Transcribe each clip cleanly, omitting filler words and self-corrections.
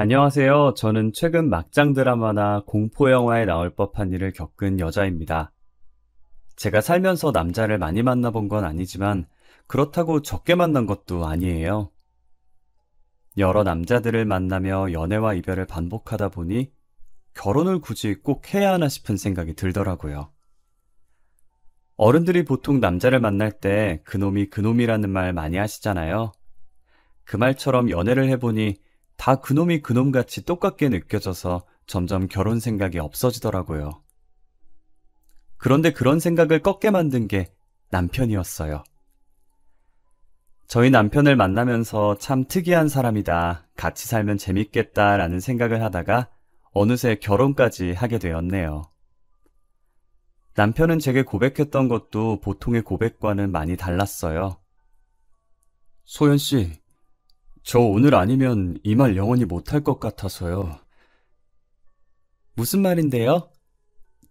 안녕하세요. 저는 최근 막장 드라마나 공포 영화에 나올 법한 일을 겪은 여자입니다. 제가 살면서 남자를 많이 만나본 건 아니지만 그렇다고 적게 만난 것도 아니에요. 여러 남자들을 만나며 연애와 이별을 반복하다 보니 결혼을 굳이 꼭 해야 하나 싶은 생각이 들더라고요. 어른들이 보통 남자를 만날 때 그놈이 그놈이라는 말 많이 하시잖아요. 그 말처럼 연애를 해보니 다 그놈이 그놈같이 똑같게 느껴져서 점점 결혼 생각이 없어지더라고요. 그런데 그런 생각을 꺾게 만든 게 남편이었어요. 저희 남편을 만나면서 참 특이한 사람이다, 같이 살면 재밌겠다라는 생각을 하다가 어느새 결혼까지 하게 되었네요. 남편은 제게 고백했던 것도 보통의 고백과는 많이 달랐어요. 소연 씨, 저 오늘 아니면 이 말 영원히 못할 것 같아서요. 무슨 말인데요?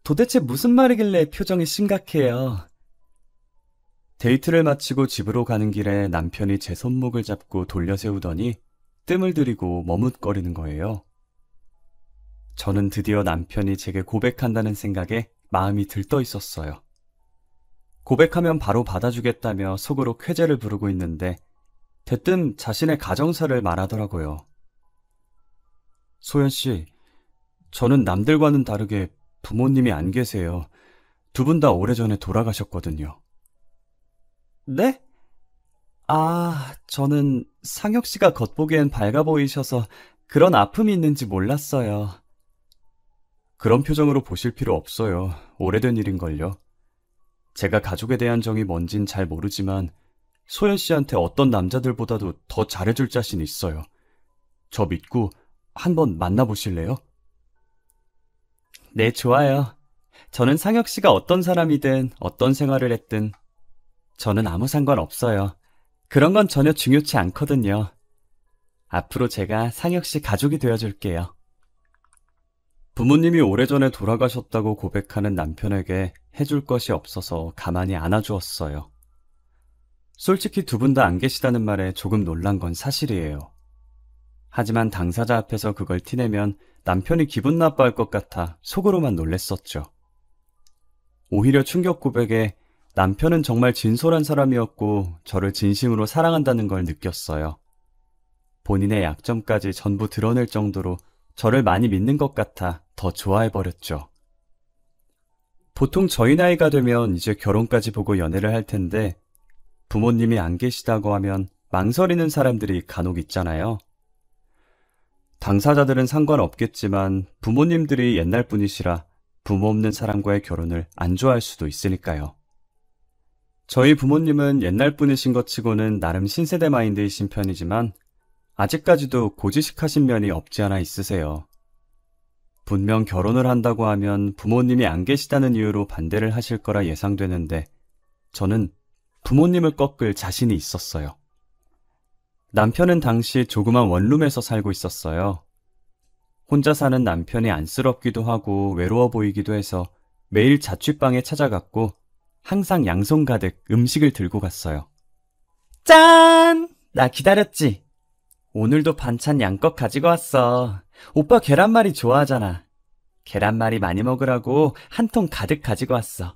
도대체 무슨 말이길래 표정이 심각해요? 데이트를 마치고 집으로 가는 길에 남편이 제 손목을 잡고 돌려 세우더니 뜸을 들이고 머뭇거리는 거예요. 저는 드디어 남편이 제게 고백한다는 생각에 마음이 들떠 있었어요. 고백하면 바로 받아주겠다며 속으로 쾌재를 부르고 있는데 대뜸 자신의 가정사를 말하더라고요. 소연 씨, 저는 남들과는 다르게 부모님이 안 계세요. 두 분 다 오래전에 돌아가셨거든요. 네? 저는 상혁 씨가 겉보기엔 밝아 보이셔서 그런 아픔이 있는지 몰랐어요. 그런 표정으로 보실 필요 없어요. 오래된 일인걸요. 제가 가족에 대한 정이 뭔진 잘 모르지만 소연 씨한테 어떤 남자들보다도 더 잘해줄 자신 있어요. 저 믿고 한번 만나보실래요? 네, 좋아요. 저는 상혁 씨가 어떤 사람이든 어떤 생활을 했든 저는 아무 상관없어요. 그런 건 전혀 중요치 않거든요. 앞으로 제가 상혁 씨 가족이 되어줄게요. 부모님이 오래전에 돌아가셨다고 고백하는 남편에게 해줄 것이 없어서 가만히 안아주었어요. 솔직히 두 분 다 안 계시다는 말에 조금 놀란 건 사실이에요. 하지만 당사자 앞에서 그걸 티내면 남편이 기분 나빠할 것 같아 속으로만 놀랬었죠. 오히려 충격 고백에 남편은 정말 진솔한 사람이었고 저를 진심으로 사랑한다는 걸 느꼈어요. 본인의 약점까지 전부 드러낼 정도로 저를 많이 믿는 것 같아 더 좋아해버렸죠. 보통 저희 나이가 되면 이제 결혼까지 보고 연애를 할 텐데 부모님이 안 계시다고 하면 망설이는 사람들이 간혹 있잖아요. 당사자들은 상관없겠지만 부모님들이 옛날 분이시라 부모 없는 사람과의 결혼을 안 좋아할 수도 있으니까요. 저희 부모님은 옛날 분이신 것 치고는 나름 신세대 마인드이신 편이지만 아직까지도 고지식하신 면이 없지 않아 있으세요. 분명 결혼을 한다고 하면 부모님이 안 계시다는 이유로 반대를 하실 거라 예상되는데 저는 부모님을 꺾을 자신이 있었어요. 남편은 당시 조그만 원룸에서 살고 있었어요. 혼자 사는 남편이 안쓰럽기도 하고 외로워 보이기도 해서 매일 자취방에 찾아갔고 항상 양손 가득 음식을 들고 갔어요. 짠! 나 기다렸지? 오늘도 반찬 양껏 가지고 왔어. 오빠 계란말이 좋아하잖아. 계란말이 많이 먹으라고 한 통 가득 가지고 왔어.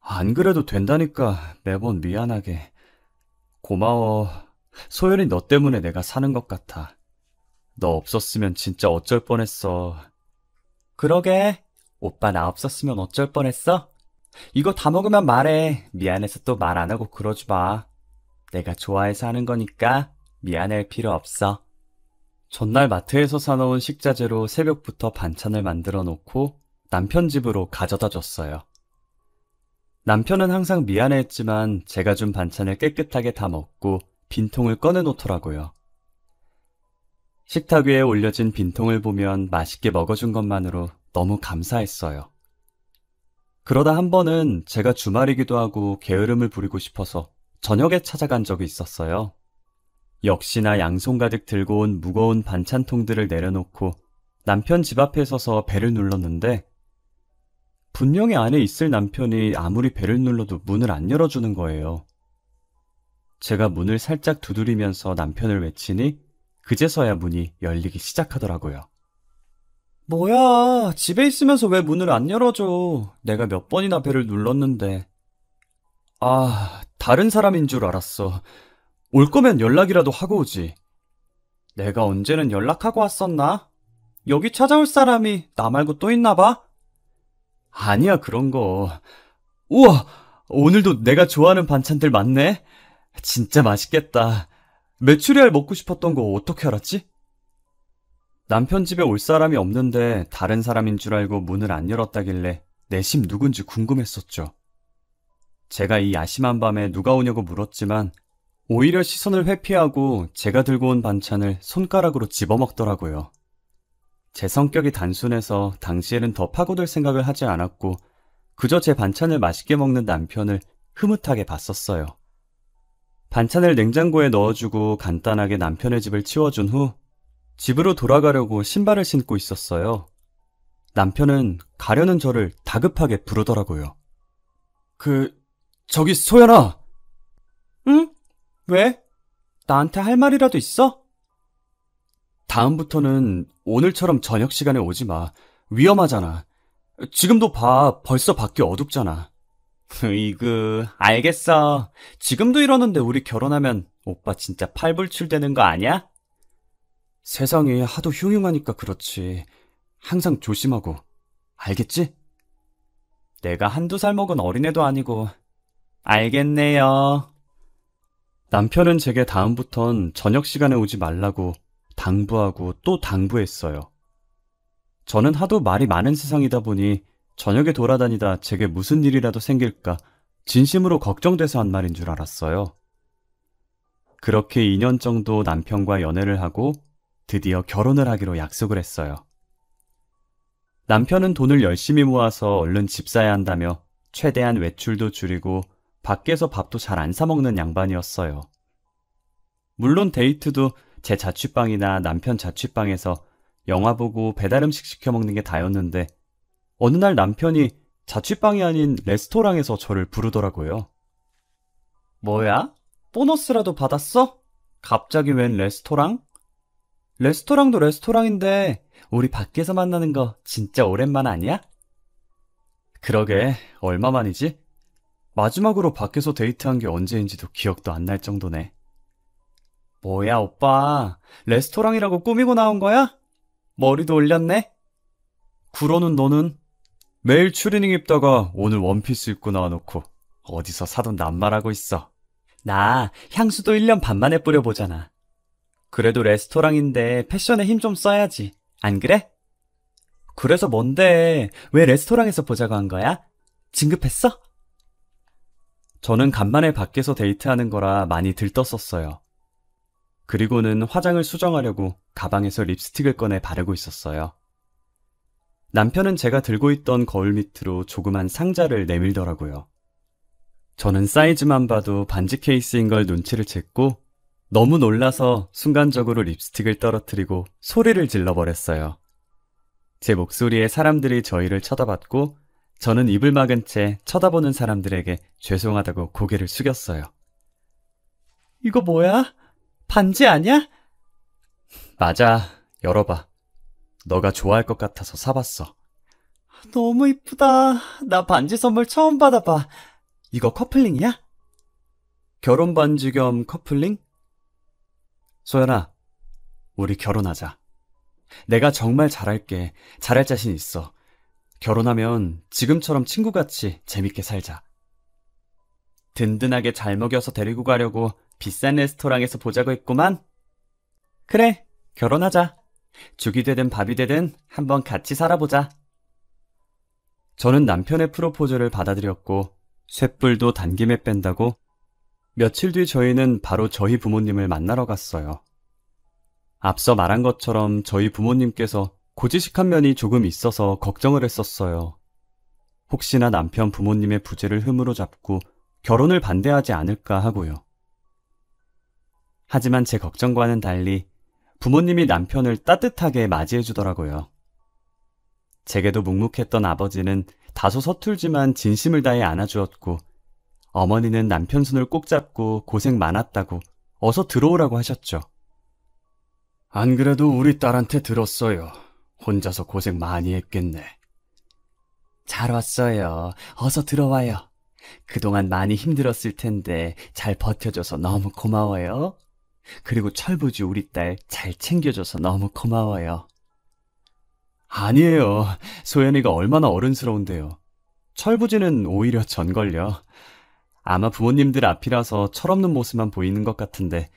안 그래도 된다니까 매번 미안하게. 고마워. 소연이 너 때문에 내가 사는 것 같아. 너 없었으면 진짜 어쩔 뻔했어. 그러게. 오빠 나 없었으면 어쩔 뻔했어? 이거 다 먹으면 말해. 미안해서 또 말 안 하고 그러지 마. 내가 좋아해서 하는 거니까 미안할 필요 없어. 전날 마트에서 사놓은 식자재로 새벽부터 반찬을 만들어 놓고 남편 집으로 가져다 줬어요. 남편은 항상 미안해했지만 제가 준 반찬을 깨끗하게 다 먹고 빈통을 꺼내 놓더라고요. 식탁 위에 올려진 빈통을 보면 맛있게 먹어준 것만으로 너무 감사했어요. 그러다 한 번은 제가 주말이기도 하고 게으름을 부리고 싶어서 저녁에 찾아간 적이 있었어요. 역시나 양손 가득 들고 온 무거운 반찬통들을 내려놓고 남편 집 앞에 서서 벨을 눌렀는데 분명히 안에 있을 남편이 아무리 벨을 눌러도 문을 안 열어주는 거예요. 제가 문을 살짝 두드리면서 남편을 외치니 그제서야 문이 열리기 시작하더라고요. 뭐야, 집에 있으면서 왜 문을 안 열어줘? 내가 몇 번이나 벨을 눌렀는데. 아, 다른 사람인 줄 알았어. 올 거면 연락이라도 하고 오지. 내가 언제는 연락하고 왔었나? 여기 찾아올 사람이 나 말고 또 있나 봐? 아니야, 그런 거. 우와, 오늘도 내가 좋아하는 반찬들 많네? 진짜 맛있겠다. 메추리알 먹고 싶었던 거 어떻게 알았지? 남편 집에 올 사람이 없는데 다른 사람인 줄 알고 문을 안 열었다길래 내심 누군지 궁금했었죠. 제가 이 야심한 밤에 누가 오냐고 물었지만 오히려 시선을 회피하고 제가 들고 온 반찬을 손가락으로 집어먹더라고요. 제 성격이 단순해서 당시에는 더 파고들 생각을 하지 않았고 그저 제 반찬을 맛있게 먹는 남편을 흐뭇하게 봤었어요. 반찬을 냉장고에 넣어주고 간단하게 남편의 집을 치워준 후 집으로 돌아가려고 신발을 신고 있었어요. 남편은 가려는 저를 다급하게 부르더라고요. 저기 소연아! 응? 왜? 나한테 할 말이라도 있어? 다음부터는 오늘처럼 저녁 시간에 오지 마. 위험하잖아. 지금도 봐. 벌써 밖이 어둡잖아. 으이그, 알겠어. 지금도 이러는데 우리 결혼하면 오빠 진짜 팔불출되는 거 아니야? 세상이 하도 흉흉하니까 그렇지. 항상 조심하고. 알겠지? 내가 한두 살 먹은 어린애도 아니고. 알겠네요. 남편은 제게 다음부턴 저녁 시간에 오지 말라고 당부하고 또 당부했어요. 저는 하도 말이 많은 세상이다 보니 저녁에 돌아다니다 제게 무슨 일이라도 생길까 진심으로 걱정돼서 한 말인 줄 알았어요. 그렇게 2년 정도 남편과 연애를 하고 드디어 결혼을 하기로 약속을 했어요. 남편은 돈을 열심히 모아서 얼른 집 사야 한다며 최대한 외출도 줄이고 밖에서 밥도 잘 안 사 먹는 양반이었어요. 물론 데이트도 제 자취방이나 남편 자취방에서 영화 보고 배달음식 시켜 먹는 게 다였는데 어느 날 남편이 자취방이 아닌 레스토랑에서 저를 부르더라고요. 뭐야? 보너스라도 받았어? 갑자기 웬 레스토랑? 레스토랑도 레스토랑인데 우리 밖에서 만나는 거 진짜 오랜만 아니야? 그러게, 얼마만이지? 마지막으로 밖에서 데이트한 게 언제인지도 기억도 안 날 정도네. 뭐야, 오빠. 레스토랑이라고 꾸미고 나온 거야? 머리도 올렸네? 그러는 너는? 매일 추리닝 입다가 오늘 원피스 입고 나와놓고 어디서 사돈 낱말하고 있어. 나 향수도 1년 반 만에 뿌려보잖아. 그래도 레스토랑인데 패션에 힘 좀 써야지. 안 그래? 그래서 뭔데? 왜 레스토랑에서 보자고 한 거야? 진급했어? 저는 간만에 밖에서 데이트하는 거라 많이 들떴었어요. 그리고는 화장을 수정하려고 가방에서 립스틱을 꺼내 바르고 있었어요. 남편은 제가 들고 있던 거울 밑으로 조그만 상자를 내밀더라고요. 저는 사이즈만 봐도 반지 케이스인 걸 눈치를 챘고 너무 놀라서 순간적으로 립스틱을 떨어뜨리고 소리를 질러버렸어요. 제 목소리에 사람들이 저희를 쳐다봤고 저는 입을 막은 채 쳐다보는 사람들에게 죄송하다고 고개를 숙였어요. 이거 뭐야? 반지 아니야? 맞아, 열어봐. 너가 좋아할 것 같아서 사봤어. 너무 이쁘다. 나 반지 선물 처음 받아봐. 이거 커플링이야? 결혼 반지 겸 커플링? 소연아, 우리 결혼하자. 내가 정말 잘할게. 잘할 자신 있어. 결혼하면 지금처럼 친구같이 재밌게 살자. 든든하게 잘 먹여서 데리고 가려고 비싼 레스토랑에서 보자고 했구만. 그래, 결혼하자. 죽이 되든 밥이 되든 한번 같이 살아보자. 저는 남편의 프로포즈를 받아들였고 쇳불도 단김에 뺀다고 며칠 뒤 저희는 바로 저희 부모님을 만나러 갔어요. 앞서 말한 것처럼 저희 부모님께서 고지식한 면이 조금 있어서 걱정을 했었어요. 혹시나 남편 부모님의 부재를 흠으로 잡고 결혼을 반대하지 않을까 하고요. 하지만 제 걱정과는 달리 부모님이 남편을 따뜻하게 맞이해 주더라고요. 제게도 묵묵했던 아버지는 다소 서툴지만 진심을 다해 안아주었고 어머니는 남편 손을 꼭 잡고 고생 많았다고 어서 들어오라고 하셨죠. 안 그래도 우리 딸한테 들었어요. 혼자서 고생 많이 했겠네. 잘 왔어요. 어서 들어와요. 그동안 많이 힘들었을 텐데 잘 버텨줘서 너무 고마워요. 그리고 철부지 우리 딸 잘 챙겨줘서 너무 고마워요. 아니에요. 소연이가 얼마나 어른스러운데요. 철부지는 오히려 전걸요. 아마 부모님들 앞이라서 철없는 모습만 보이는 것 같은데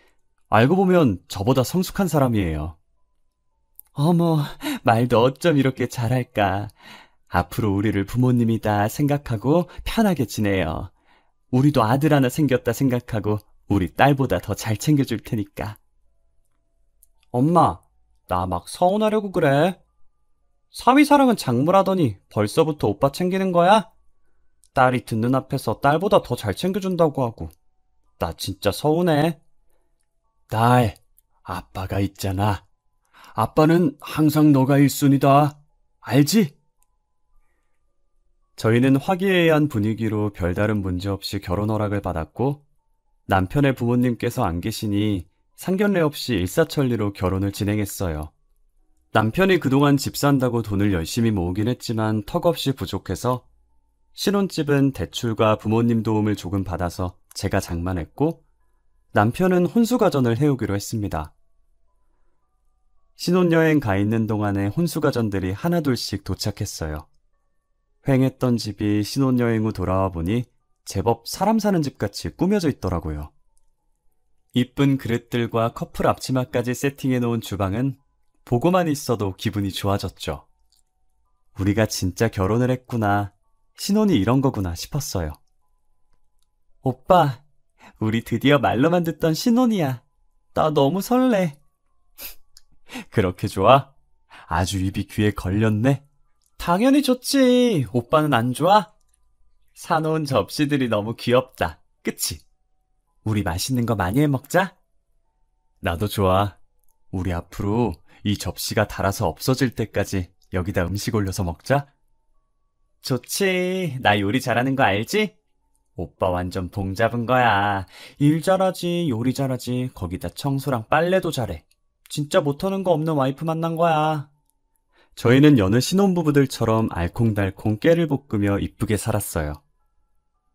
알고 보면 저보다 성숙한 사람이에요. 어머, 말도 어쩜 이렇게 잘할까. 앞으로 우리를 부모님이다 생각하고 편하게 지내요. 우리도 아들 하나 생겼다 생각하고 우리 딸보다 더 잘 챙겨줄 테니까. 엄마, 나 막 서운하려고 그래. 사위사랑은 작물하더니 벌써부터 오빠 챙기는 거야? 딸이 듣는 앞에서 딸보다 더 잘 챙겨준다고 하고. 나 진짜 서운해. 딸, 아빠가 있잖아. 아빠는 항상 너가 1순위다. 알지? 저희는 화기애애한 분위기로 별다른 문제 없이 결혼 허락을 받았고 남편의 부모님께서 안 계시니 상견례 없이 일사천리로 결혼을 진행했어요. 남편이 그동안 집 산다고 돈을 열심히 모으긴 했지만 턱없이 부족해서 신혼집은 대출과 부모님 도움을 조금 받아서 제가 장만했고 남편은 혼수가전을 해오기로 했습니다. 신혼여행 가 있는 동안에 혼수가전들이 하나둘씩 도착했어요. 휑했던 집이 신혼여행 후 돌아와 보니 제법 사람 사는 집같이 꾸며져 있더라고요. 이쁜 그릇들과 커플 앞치마까지 세팅해놓은 주방은 보고만 있어도 기분이 좋아졌죠. 우리가 진짜 결혼을 했구나, 신혼이 이런 거구나 싶었어요. 오빠, 우리 드디어 말로만 듣던 신혼이야. 나 너무 설레. 그렇게 좋아? 아주 입이 귀에 걸렸네. 당연히 좋지. 오빠는 안 좋아? 사놓은 접시들이 너무 귀엽다. 그치? 우리 맛있는 거 많이 해 먹자. 나도 좋아. 우리 앞으로 이 접시가 닳아서 없어질 때까지 여기다 음식 올려서 먹자. 좋지. 나 요리 잘하는 거 알지? 오빠 완전 봉 잡은 거야. 일 잘하지, 요리 잘하지, 거기다 청소랑 빨래도 잘해. 진짜 못하는 거 없는 와이프 만난 거야. 저희는 여느 신혼부부들처럼 알콩달콩 깨를 볶으며 이쁘게 살았어요.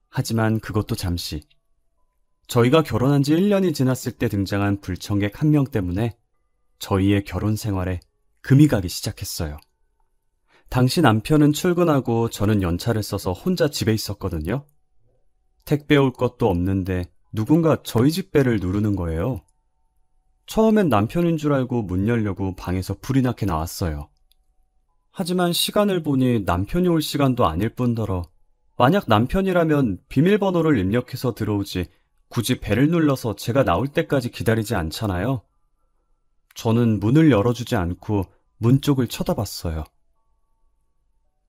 하지만 그것도 잠시. 저희가 결혼한 지 1년이 지났을 때 등장한 불청객 한 명 때문에 저희의 결혼 생활에 금이 가기 시작했어요. 당시 남편은 출근하고 저는 연차를 써서 혼자 집에 있었거든요. 택배 올 것도 없는데 누군가 저희 집 배를 누르는 거예요. 처음엔 남편인 줄 알고 문 열려고 방에서 불이 나게 나왔어요. 하지만 시간을 보니 남편이 올 시간도 아닐 뿐더러 만약 남편이라면 비밀번호를 입력해서 들어오지 굳이 배를 눌러서 제가 나올 때까지 기다리지 않잖아요. 저는 문을 열어주지 않고 문 쪽을 쳐다봤어요.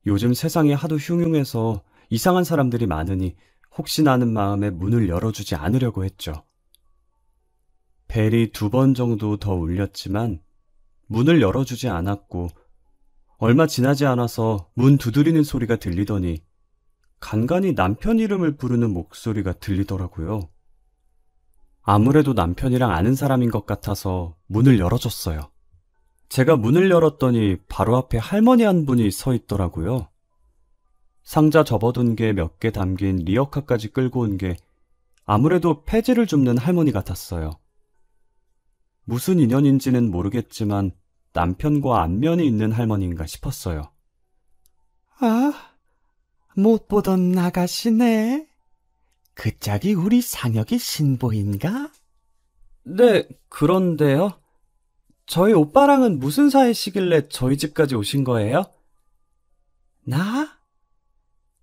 요즘 세상이 하도 흉흉해서 이상한 사람들이 많으니 혹시나 하는 마음에 문을 열어주지 않으려고 했죠. 벨이 2번 정도 더 울렸지만 문을 열어주지 않았고 얼마 지나지 않아서 문 두드리는 소리가 들리더니 간간히 남편 이름을 부르는 목소리가 들리더라고요. 아무래도 남편이랑 아는 사람인 것 같아서 문을 열어줬어요. 제가 문을 열었더니 바로 앞에 할머니 한 분이 서 있더라고요. 상자 접어둔 게 몇 개 담긴 리어카까지 끌고 온 게 아무래도 폐지를 줍는 할머니 같았어요. 무슨 인연인지는 모르겠지만 남편과 안면이 있는 할머니인가 싶었어요. 아, 못 보던 아가씨네. 그 짝이 우리 상혁이 신보인가? 네, 그런데요. 저희 오빠랑은 무슨 사이시길래 저희 집까지 오신 거예요?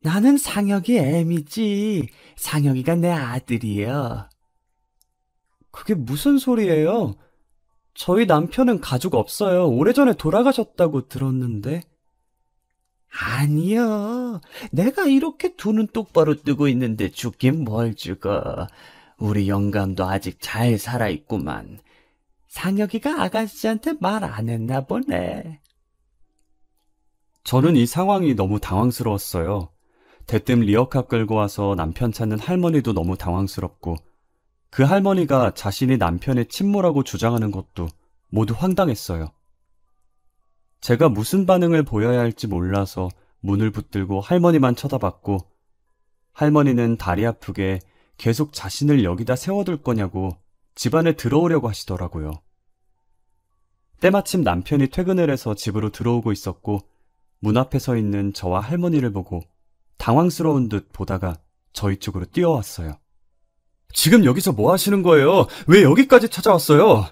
나는 상혁이 애미지. 상혁이가 내 아들이요. 그게 무슨 소리예요? 저희 남편은 가족 없어요. 오래전에 돌아가셨다고 들었는데. 아니요. 내가 이렇게 두 눈 똑바로 뜨고 있는데 죽긴 뭘 죽어. 우리 영감도 아직 잘 살아있구만. 상혁이가 아가씨한테 말 안 했나 보네. 저는 이 상황이 너무 당황스러웠어요. 대뜸 리어카 끌고 와서 남편 찾는 할머니도 너무 당황스럽고 그 할머니가 자신이 남편의 친모라고 주장하는 것도 모두 황당했어요. 제가 무슨 반응을 보여야 할지 몰라서 문을 붙들고 할머니만 쳐다봤고, 할머니는 다리 아프게 계속 자신을 여기다 세워둘 거냐고 집 안에 들어오려고 하시더라고요. 때마침 남편이 퇴근을 해서 집으로 들어오고 있었고, 문 앞에 서 있는 저와 할머니를 보고 당황스러운 듯 보다가 저희 쪽으로 뛰어왔어요. 지금 여기서 뭐 하시는 거예요? 왜 여기까지 찾아왔어요?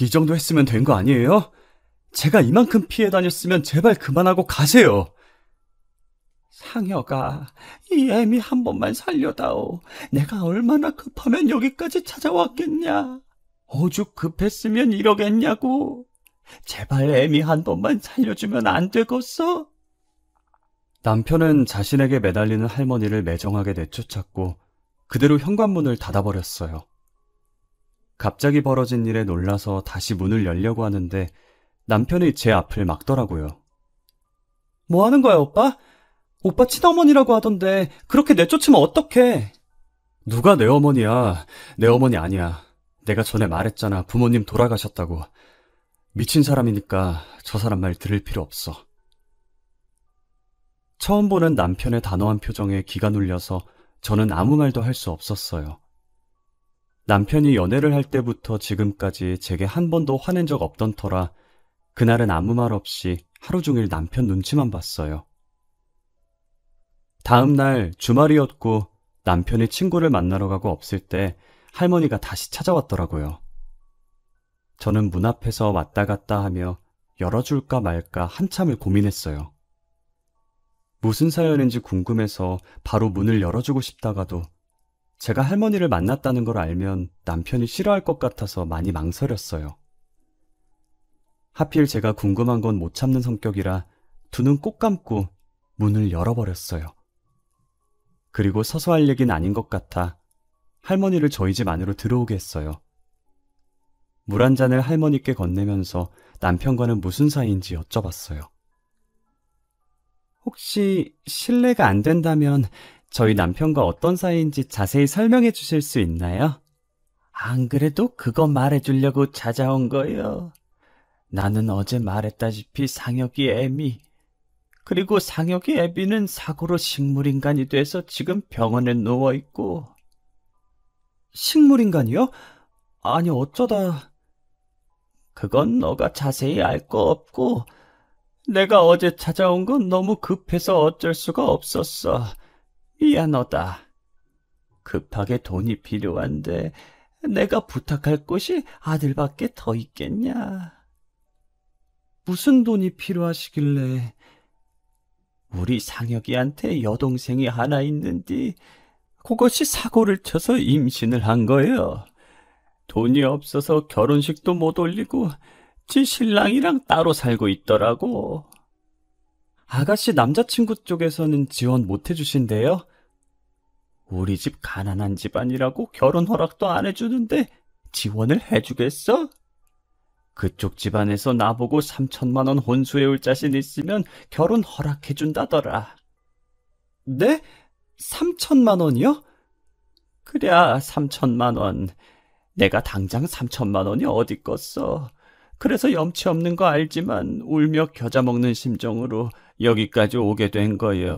이 정도 했으면 된 거 아니에요? 제가 이만큼 피해 다녔으면 제발 그만하고 가세요. 상혁아, 이 애미 한 번만 살려다오. 내가 얼마나 급하면 여기까지 찾아왔겠냐. 오죽 급했으면 이러겠냐고. 제발 애미 한 번만 살려주면 안 되겠어? 남편은 자신에게 매달리는 할머니를 매정하게 내쫓았고 그대로 현관문을 닫아버렸어요. 갑자기 벌어진 일에 놀라서 다시 문을 열려고 하는데 남편이 제 앞을 막더라고요. 뭐 하는 거야, 오빠? 오빠 친어머니라고 하던데 그렇게 내쫓으면 어떡해? 누가 내 어머니야? 내 어머니 아니야. 내가 전에 말했잖아. 부모님 돌아가셨다고. 미친 사람이니까 저 사람 말 들을 필요 없어. 처음 보는 남편의 단호한 표정에 기가 눌려서 저는 아무 말도 할 수 없었어요. 남편이 연애를 할 때부터 지금까지 제게 한 번도 화낸 적 없던 터라 그날은 아무 말 없이 하루 종일 남편 눈치만 봤어요. 다음 날 주말이었고 남편이 친구를 만나러 가고 없을 때 할머니가 다시 찾아왔더라고요. 저는 문 앞에서 왔다 갔다 하며 열어줄까 말까 한참을 고민했어요. 무슨 사연인지 궁금해서 바로 문을 열어주고 싶다가도 제가 할머니를 만났다는 걸 알면 남편이 싫어할 것 같아서 많이 망설였어요. 하필 제가 궁금한 건 못 참는 성격이라 두 눈 꼭 감고 문을 열어버렸어요. 그리고 서서 할 얘기는 아닌 것 같아 할머니를 저희 집 안으로 들어오게 했어요. 물 한 잔을 할머니께 건네면서 남편과는 무슨 사이인지 여쭤봤어요. 혹시 실례가 안 된다면 저희 남편과 어떤 사이인지 자세히 설명해 주실 수 있나요? 안 그래도 그거 말해주려고 찾아온 거요. 나는 어제 말했다시피 상혁이 애미, 그리고 상혁이 애비는 사고로 식물인간이 돼서 지금 병원에 누워있고. 식물인간이요? 아니 어쩌다. 그건 너가 자세히 알 거 없고 내가 어제 찾아온 건 너무 급해서 어쩔 수가 없었어. 미안하다. 급하게 돈이 필요한데 내가 부탁할 곳이 아들밖에 더 있겠냐. 무슨 돈이 필요하시길래. 우리 상혁이한테 여동생이 하나 있는데 그것이 사고를 쳐서 임신을 한 거예요. 돈이 없어서 결혼식도 못 올리고 지 신랑이랑 따로 살고 있더라고. 아가씨 남자친구 쪽에서는 지원 못 해주신대요? 우리 집 가난한 집안이라고 결혼 허락도 안 해주는데 지원을 해주겠어? 그쪽 집안에서 나보고 3천만 원 혼수해올 자신 있으면 결혼 허락해준다더라. 네? 3천만 원이요? 그래, 3천만 원. 내가 당장 3천만 원이 어디 있겠어. 그래서 염치 없는 거 알지만 울며 겨자 먹는 심정으로 여기까지 오게 된 거요.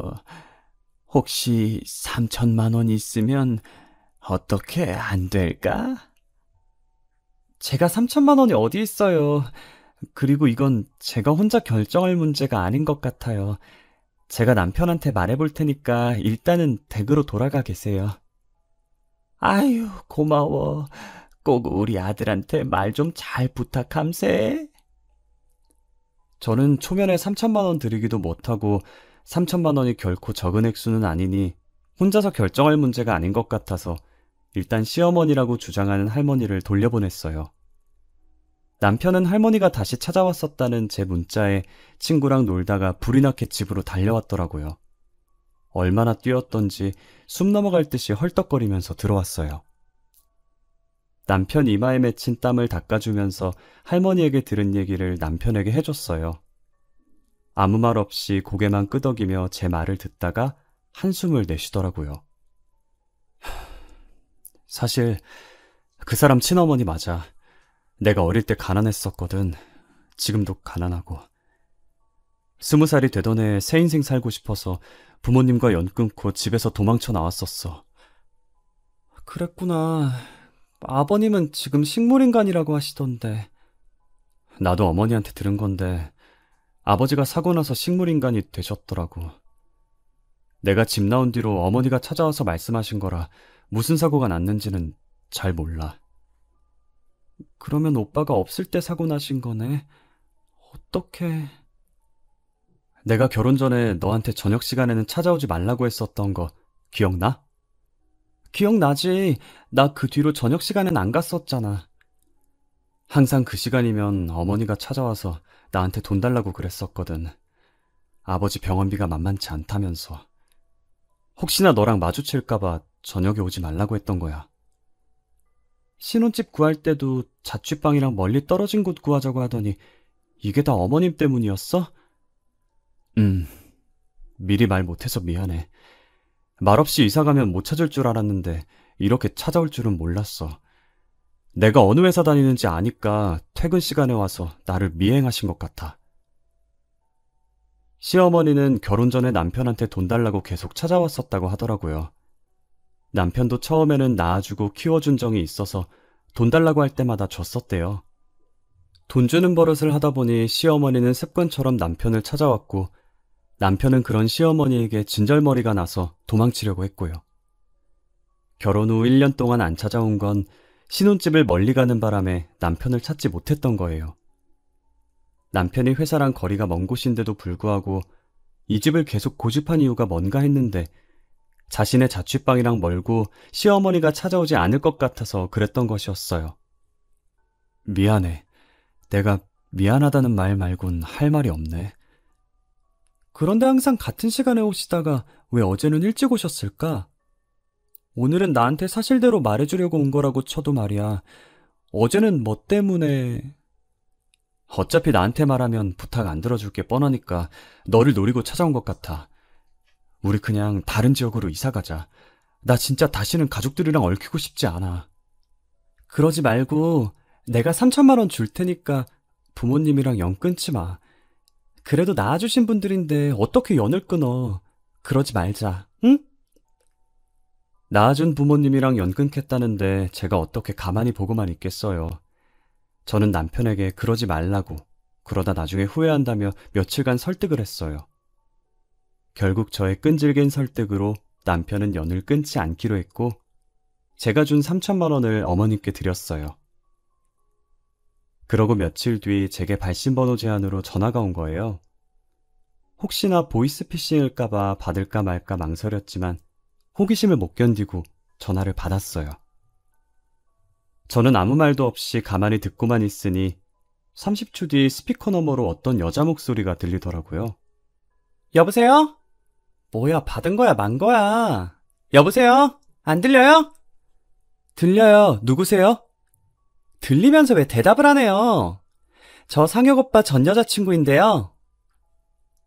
혹시 3천만 원 있으면 어떻게 안 될까? 제가 3천만 원이 어디 있어요. 그리고 이건 제가 혼자 결정할 문제가 아닌 것 같아요. 제가 남편한테 말해볼 테니까 일단은 댁으로 돌아가 계세요. 아유, 고마워. 꼭 우리 아들한테 말 좀 잘 부탁함세. 저는 초면에 3천만 원 드리기도 못하고 3천만 원이 결코 적은 액수는 아니니 혼자서 결정할 문제가 아닌 것 같아서 일단 시어머니라고 주장하는 할머니를 돌려보냈어요. 남편은 할머니가 다시 찾아왔었다는 제 문자에 친구랑 놀다가 불이 나게 집으로 달려왔더라고요. 얼마나 뛰었던지 숨 넘어갈 듯이 헐떡거리면서 들어왔어요. 남편 이마에 맺힌 땀을 닦아주면서 할머니에게 들은 얘기를 남편에게 해줬어요. 아무 말 없이 고개만 끄덕이며 제 말을 듣다가 한숨을 내쉬더라고요. 사실 그 사람 친어머니 맞아. 내가 어릴 때 가난했었거든. 지금도 가난하고. 20살이 되던 해에 새 인생 살고 싶어서 부모님과 연 끊고 집에서 도망쳐 나왔었어. 그랬구나. 아버님은 지금 식물인간이라고 하시던데. 나도 어머니한테 들은 건데 아버지가 사고 나서 식물인간이 되셨더라고. 내가 집 나온 뒤로 어머니가 찾아와서 말씀하신 거라 무슨 사고가 났는지는 잘 몰라. 그러면 오빠가 없을 때 사고 나신 거네. 어떡해. 내가 결혼 전에 너한테 저녁 시간에는 찾아오지 말라고 했었던 거 기억나? 기억나지. 나 그 뒤로 저녁 시간엔 안 갔었잖아. 항상 그 시간이면 어머니가 찾아와서 나한테 돈 달라고 그랬었거든. 아버지 병원비가 만만치 않다면서. 혹시나 너랑 마주칠까봐 저녁에 오지 말라고 했던 거야. 신혼집 구할 때도 자취방이랑 멀리 떨어진 곳 구하자고 하더니 이게 다 어머님 때문이었어? 미리 말 못해서 미안해. 말없이 이사가면 못 찾을 줄 알았는데 이렇게 찾아올 줄은 몰랐어. 내가 어느 회사 다니는지 아니까 퇴근 시간에 와서 나를 미행하신 것 같아. 시어머니는 결혼 전에 남편한테 돈 달라고 계속 찾아왔었다고 하더라고요. 남편도 처음에는 낳아주고 키워준 정이 있어서 돈 달라고 할 때마다 줬었대요. 돈 주는 버릇을 하다 보니 시어머니는 습관처럼 남편을 찾아왔고 남편은 그런 시어머니에게 진절머리가 나서 도망치려고 했고요. 결혼 후 1년 동안 안 찾아온 건 신혼집을 멀리 가는 바람에 남편을 찾지 못했던 거예요. 남편이 회사랑 거리가 먼 곳인데도 불구하고 이 집을 계속 고집한 이유가 뭔가 했는데 자신의 자취방이랑 멀고 시어머니가 찾아오지 않을 것 같아서 그랬던 것이었어요. 미안해. 내가 미안하다는 말 말곤 할 말이 없네. 그런데 항상 같은 시간에 오시다가 왜 어제는 일찍 오셨을까? 오늘은 나한테 사실대로 말해주려고 온 거라고 쳐도 말이야. 어제는 뭐 때문에... 어차피 나한테 말하면 부탁 안 들어줄 게 뻔하니까 너를 노리고 찾아온 것 같아. 우리 그냥 다른 지역으로 이사 가자. 나 진짜 다시는 가족들이랑 얽히고 싶지 않아. 그러지 말고 내가 3천만 원 줄 테니까 부모님이랑 연 끊지 마. 그래도 낳아주신 분들인데 어떻게 연을 끊어. 그러지 말자, 응? 낳아준 부모님이랑 연 끊겠다는데 제가 어떻게 가만히 보고만 있겠어요. 저는 남편에게 그러지 말라고, 그러다 나중에 후회한다며 며칠간 설득을 했어요. 결국 저의 끈질긴 설득으로 남편은 연을 끊지 않기로 했고 제가 준 3천만 원을 어머님께 드렸어요. 그러고 며칠 뒤 제게 발신번호 제안으로 전화가 온 거예요. 혹시나 보이스피싱일까봐 받을까 말까 망설였지만 호기심을 못 견디고 전화를 받았어요. 저는 아무 말도 없이 가만히 듣고만 있으니 30초 뒤 스피커 너머로 어떤 여자 목소리가 들리더라고요. 여보세요? 뭐야, 받은 거야, 만 거야? 여보세요? 안 들려요? 들려요. 누구세요? 들리면서 왜 대답을 안 해요? 저 상혁 오빠 전 여자친구인데요.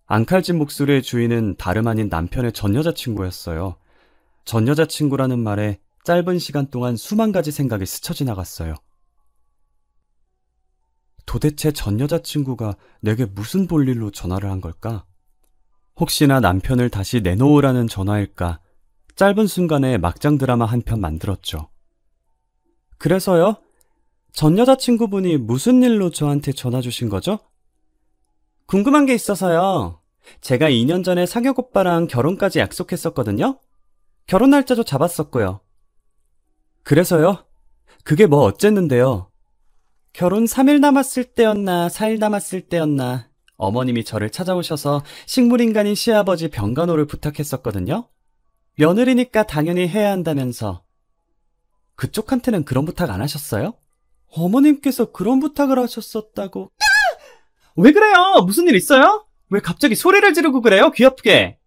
앙칼진 목소리의 주인은 다름 아닌 남편의 전 여자친구였어요. 전 여자친구라는 말에 짧은 시간 동안 수만 가지 생각이 스쳐 지나갔어요. 도대체 전 여자친구가 내게 무슨 볼일로 전화를 한 걸까? 혹시나 남편을 다시 내놓으라는 전화일까? 짧은 순간에 막장 드라마 한 편 만들었죠. 그래서요? 전 여자친구분이 무슨 일로 저한테 전화 주신 거죠? 궁금한 게 있어서요. 제가 2년 전에 상혁 오빠랑 결혼까지 약속했었거든요. 결혼 날짜도 잡았었고요. 그래서요? 그게 뭐 어쨌는데요? 결혼 3일 남았을 때였나 4일 남았을 때였나 어머님이 저를 찾아오셔서 식물인간인 시아버지 병간호를 부탁했었거든요. 며느리니까 당연히 해야 한다면서. 그쪽한테는 그런 부탁 안 하셨어요? 어머님께서 그런 부탁을 하셨었다고. 왜 그래요? 무슨 일 있어요? 왜 갑자기 소리를 지르고 그래요? 귀 아프게.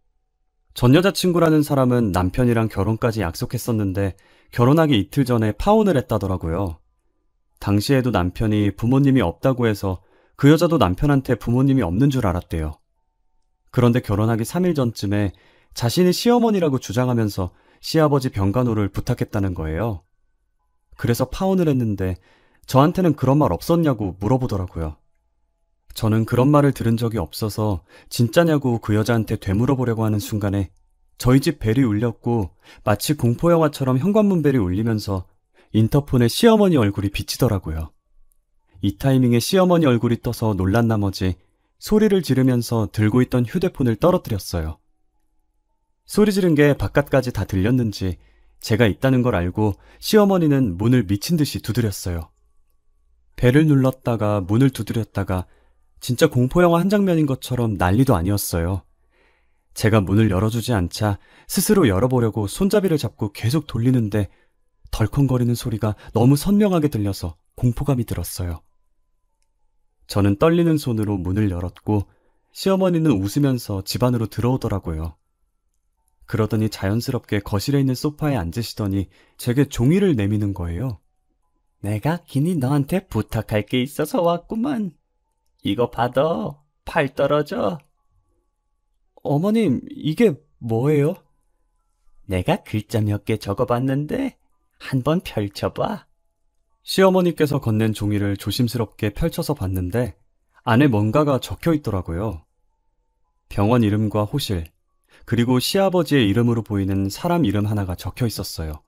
전 여자친구라는 사람은 남편이랑 결혼까지 약속했었는데 결혼하기 이틀 전에 파혼을 했다더라고요. 당시에도 남편이 부모님이 없다고 해서 그 여자도 남편한테 부모님이 없는 줄 알았대요. 그런데 결혼하기 3일 전쯤에 자신이 시어머니라고 주장하면서 시아버지 병간호를 부탁했다는 거예요. 그래서 파혼을 했는데 저한테는 그런 말 없었냐고 물어보더라고요. 저는 그런 말을 들은 적이 없어서 진짜냐고 그 여자한테 되물어보려고 하는 순간에 저희 집 벨이 울렸고 마치 공포영화처럼 현관문 벨이 울리면서 인터폰에 시어머니 얼굴이 비치더라고요. 이 타이밍에 시어머니 얼굴이 떠서 놀란 나머지 소리를 지르면서 들고 있던 휴대폰을 떨어뜨렸어요. 소리 지른 게 바깥까지 다 들렸는지 제가 있다는 걸 알고 시어머니는 문을 미친 듯이 두드렸어요. 벨을 눌렀다가 문을 두드렸다가 진짜 공포영화 한 장면인 것처럼 난리도 아니었어요. 제가 문을 열어주지 않자 스스로 열어보려고 손잡이를 잡고 계속 돌리는데 덜컹거리는 소리가 너무 선명하게 들려서 공포감이 들었어요. 저는 떨리는 손으로 문을 열었고 시어머니는 웃으면서 집 안으로 들어오더라고요. 그러더니 자연스럽게 거실에 있는 소파에 앉으시더니 제게 종이를 내미는 거예요. 내가 괜히 너한테 부탁할 게 있어서 왔구만. 이거 받아. 팔 떨어져. 어머님, 이게 뭐예요? 내가 글자 몇 개 적어봤는데 한번 펼쳐봐. 시어머니께서 건넨 종이를 조심스럽게 펼쳐서 봤는데 안에 뭔가가 적혀 있더라고요. 병원 이름과 호실, 그리고 시아버지의 이름으로 보이는 사람 이름 하나가 적혀 있었어요.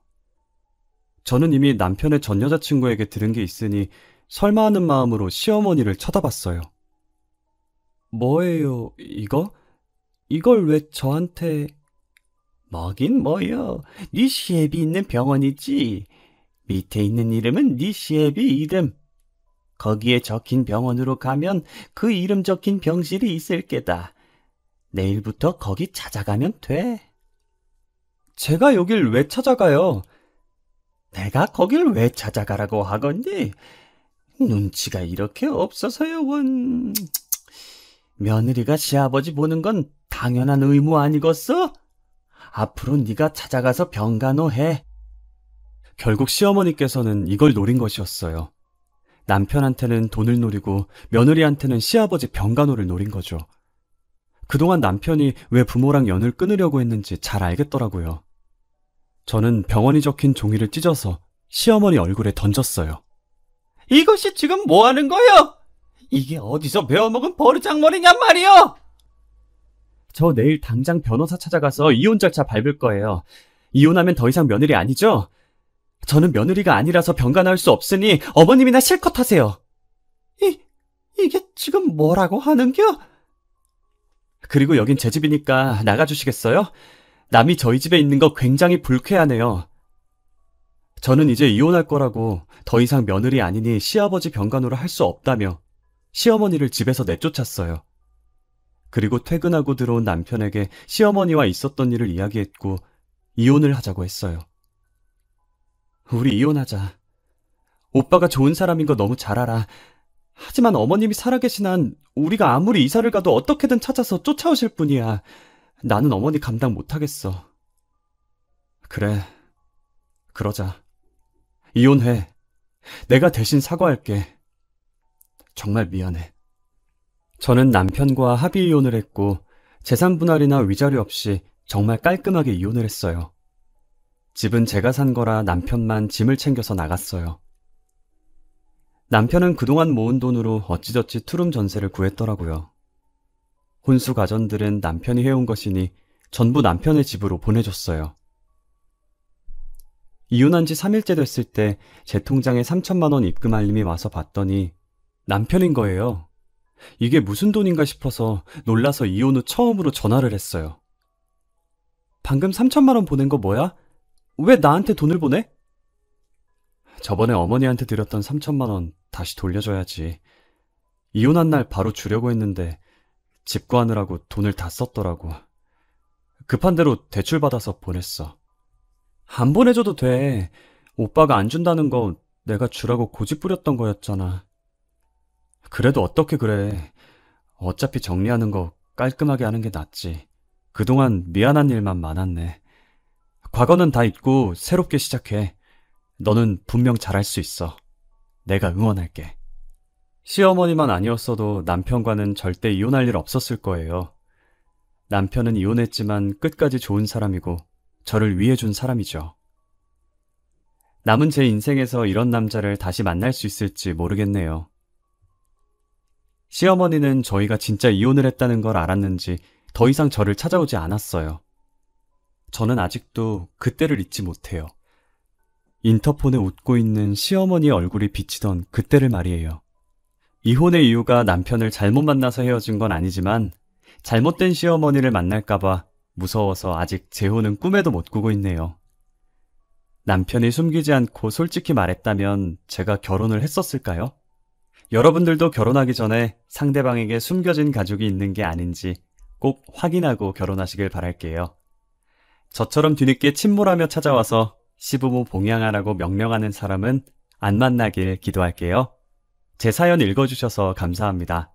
저는 이미 남편의 전 여자친구에게 들은 게 있으니 설마 하는 마음으로 시어머니를 쳐다봤어요. 뭐예요, 이거? 이걸 왜 저한테... 뭐긴 뭐요. 네 시애비 있는 병원이지. 밑에 있는 이름은 네 시애비 이름. 거기에 적힌 병원으로 가면 그 이름 적힌 병실이 있을 게다. 내일부터 거기 찾아가면 돼. 제가 여길 왜 찾아가요? 내가 거길 왜 찾아가라고 하건디? 눈치가 이렇게 없어서요, 원. 며느리가 시아버지 보는 건 당연한 의무 아니겠어? 앞으로 네가 찾아가서 병간호해. 결국 시어머니께서는 이걸 노린 것이었어요. 남편한테는 돈을 노리고 며느리한테는 시아버지 병간호를 노린 거죠. 그동안 남편이 왜 부모랑 연을 끊으려고 했는지 잘 알겠더라고요. 저는 병원이 적힌 종이를 찢어서 시어머니 얼굴에 던졌어요. 이것이 지금 뭐 하는 거요? 이게 어디서 배워먹은 버르장머리냔 말이요? 저 내일 당장 변호사 찾아가서 이혼 절차 밟을 거예요. 이혼하면 더 이상 며느리 아니죠? 저는 며느리가 아니라서 병간호할 수 없으니 어머님이나 실컷 하세요. 이게 지금 뭐라고 하는겨? 그리고 여긴 제 집이니까 나가주시겠어요? 남이 저희 집에 있는 거 굉장히 불쾌하네요. 저는 이제 이혼할 거라고 더 이상 며느리 아니니 시아버지 병간호를 할 수 없다며 시어머니를 집에서 내쫓았어요. 그리고 퇴근하고 들어온 남편에게 시어머니와 있었던 일을 이야기했고 이혼을 하자고 했어요. 우리 이혼하자. 오빠가 좋은 사람인 거 너무 잘 알아. 하지만 어머님이 살아계신 한 우리가 아무리 이사를 가도 어떻게든 찾아서 쫓아오실 뿐이야. 나는 어머니 감당 못하겠어. 그래, 그러자. 이혼해. 내가 대신 사과할게. 정말 미안해. 저는 남편과 합의 이혼을 했고 재산 분할이나 위자료 없이 정말 깔끔하게 이혼을 했어요. 집은 제가 산 거라 남편만 짐을 챙겨서 나갔어요. 남편은 그동안 모은 돈으로 어찌저찌 투룸 전세를 구했더라고요. 혼수 가전들은 남편이 해온 것이니 전부 남편의 집으로 보내줬어요. 이혼한 지 3일째 됐을 때 제 통장에 3천만 원 입금 알림이 와서 봤더니 남편인 거예요. 이게 무슨 돈인가 싶어서 놀라서 이혼 후 처음으로 전화를 했어요. 방금 3천만 원 보낸 거 뭐야? 왜 나한테 돈을 보내? 저번에 어머니한테 드렸던 3천만 원 다시 돌려줘야지. 이혼한 날 바로 주려고 했는데 집 구하느라고 돈을 다 썼더라고. 급한 대로 대출 받아서 보냈어. 안 보내줘도 돼. 오빠가 안 준다는 거 내가 주라고 고집 부렸던 거였잖아. 그래도 어떻게 그래. 어차피 정리하는 거 깔끔하게 하는 게 낫지. 그동안 미안한 일만 많았네. 과거는 다 잊고 새롭게 시작해. 너는 분명 잘할 수 있어. 내가 응원할게. 시어머니만 아니었어도 남편과는 절대 이혼할 일 없었을 거예요. 남편은 이혼했지만 끝까지 좋은 사람이고 저를 위해준 사람이죠. 남은 제 인생에서 이런 남자를 다시 만날 수 있을지 모르겠네요. 시어머니는 저희가 진짜 이혼을 했다는 걸 알았는지 더 이상 저를 찾아오지 않았어요. 저는 아직도 그때를 잊지 못해요. 인터폰에 웃고 있는 시어머니의 얼굴이 비치던 그때를 말이에요. 이혼의 이유가 남편을 잘못 만나서 헤어진 건 아니지만 잘못된 시어머니를 만날까봐 무서워서 아직 재혼은 꿈에도 못 꾸고 있네요. 남편이 숨기지 않고 솔직히 말했다면 제가 결혼을 했었을까요? 여러분들도 결혼하기 전에 상대방에게 숨겨진 가족이 있는 게 아닌지 꼭 확인하고 결혼하시길 바랄게요. 저처럼 뒤늦게 침몰하며 찾아와서 시부모 봉양하라고 명령하는 사람은 안 만나길 기도할게요. 제 사연 읽어주셔서 감사합니다.